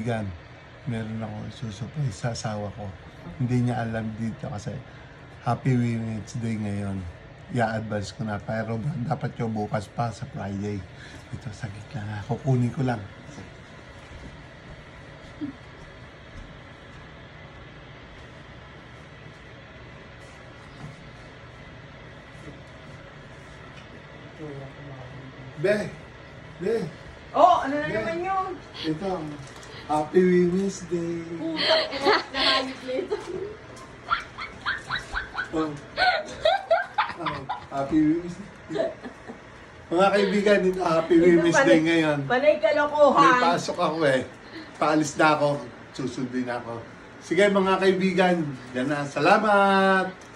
Gan, meron ako isusurprise sa asawa ko. Hindi niya alam dito kasi Happy Women's Day ngayon. I-advance ko na pero dapat yung bukas pa sa Friday. Ito, sagit lang ha. Kukunin ko lang. Be! Be! Oh, ano na naman yun? Ito, Happy Women's Day. Putang ina, nahayop nito. Oh. Oh, Happy Women's Day. Mga kaibigan, ito Happy Women's Day ngayon. Panay May kalokohan. pasok ako eh. Paalis na ako. Susundin ako. Sige mga kaibigan, yan na. Salamat!